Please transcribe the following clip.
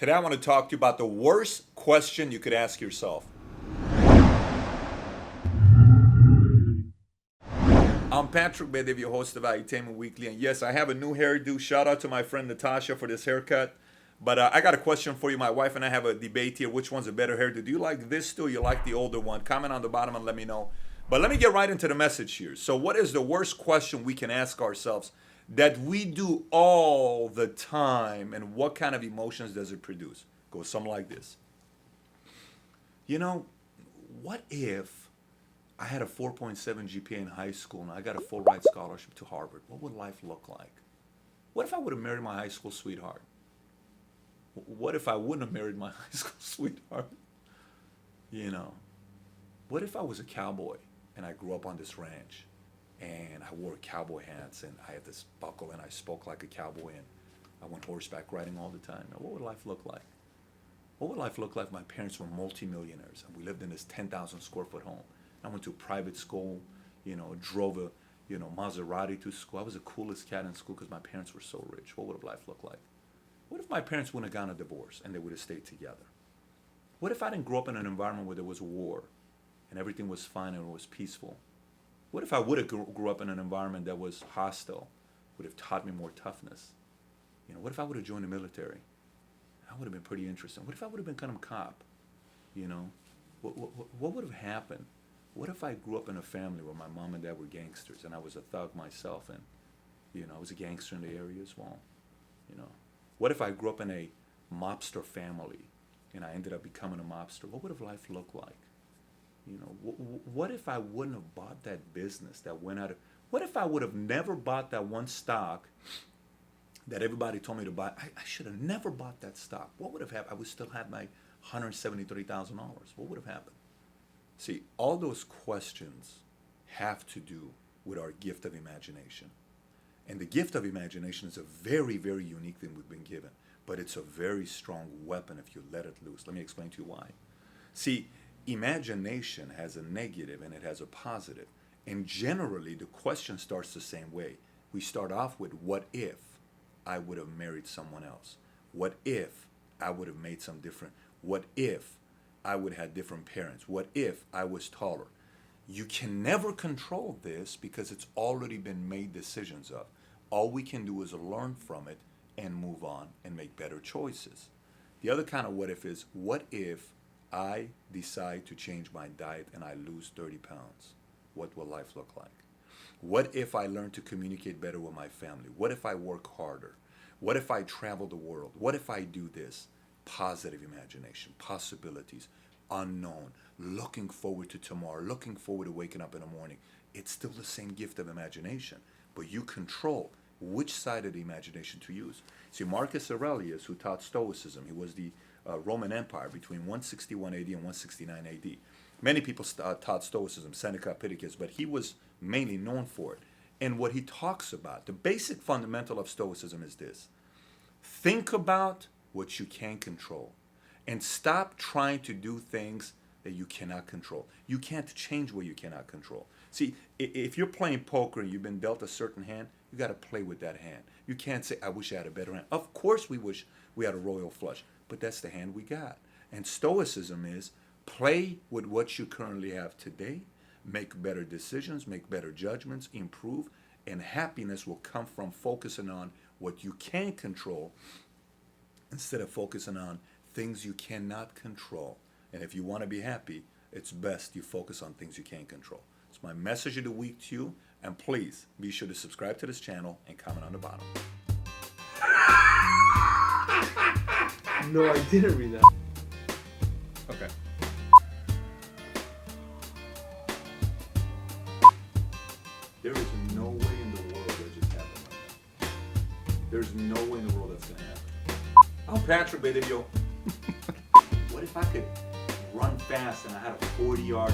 Today I want to talk to you about the worst question you could ask yourself. I'm Patrick Bedev, your host of Valuetainment Weekly, and yes, I have a new hairdo. Shout out to my friend Natasha for this haircut. But I got a question for you. My wife and I have a debate here. Which one's a better hairdo? Do you like this still? You like the older one? Comment on the bottom and let me know. But let me get right into the message here. So what is the worst question we can ask ourselves that we do all the time, and what kind of emotions does it produce? Goes something like this. You know, what if I had a 4.7 GPA in high school and I got a full ride scholarship to Harvard? What would life look like? What if I would have married my high school sweetheart? What if I wouldn't have married my high school sweetheart? You know, what if I was a cowboy and I grew up on this ranch and I wore cowboy hats and I had this buckle and I spoke like a cowboy and I went horseback riding all the time? Now, what would life look like? What would life look like if my parents were multimillionaires and we lived in this 10,000 square foot home? I went to a private school, drove a, Maserati to school. I was the coolest cat in school because my parents were so rich. What would life look like? What if my parents wouldn't have gotten a divorce and they would have stayed together? What if I didn't grow up in an environment where there was war and everything was fine and it was peaceful? What if I would have grew up in an environment that was hostile, would have taught me more toughness? What if I would have joined the military? That would have been pretty interesting. What if I would have become a cop? What would have happened? What if I grew up in a family where my mom and dad were gangsters and I was a thug myself and, I was a gangster in the area as well? What if I grew up in a mobster family and I ended up becoming a mobster? What would have life looked like? What if I wouldn't have bought that business that went out of... What if I would have never bought that one stock that everybody told me to buy? I should have never bought that stock. What would have happened? I would still have my $173,000. What would have happened? See, all those questions have to do with our gift of imagination. And the gift of imagination is a very, very unique thing we've been given. But it's a very strong weapon if you let it loose. Let me explain to you why. See, imagination has a negative and it has a positive. And generally, the question starts the same way. We start off with, what if I would have married someone else? What if I would have made some different? What if I would have had different parents? What if I was taller? You can never control this because it's already been made decisions of. All we can do is learn from it and move on and make better choices. The other kind of what if is, what if I decide to change my diet and I lose 30 pounds? What will life look like? What if I learn to communicate better with my family? What if I work harder? What if I travel the world? What if I do this? Positive imagination, possibilities, unknown, looking forward to tomorrow, looking forward to waking up in the morning. It's still the same gift of imagination, but you control which side of the imagination to use. See, Marcus Aurelius, who taught Stoicism, he was the Roman Empire between 161 AD and 169 AD. Many people taught Stoicism, Seneca, Epictetus, but he was mainly known for it. And what he talks about, the basic fundamental of Stoicism is this: think about what you can control and stop trying to do things that you cannot control. You can't change what you cannot control. See, if you're playing poker and you've been dealt a certain hand, you got to play with that hand. You can't say, I wish I had a better hand. Of course we wish we had a royal flush, but that's the hand we got. And Stoicism is play with what you currently have today, make better decisions, make better judgments, improve, and happiness will come from focusing on what you can control instead of focusing on things you cannot control. And if you want to be happy, it's best you focus on things you can't control. It's my message of the week to you. And please be sure to subscribe to this channel and comment on the bottom. No, I didn't read that. Okay. There is no way in the world that just happened like that. There's no way in the world that's going to happen. I'm Patrick Bedev. What if I could run fast and I had a 40-yard,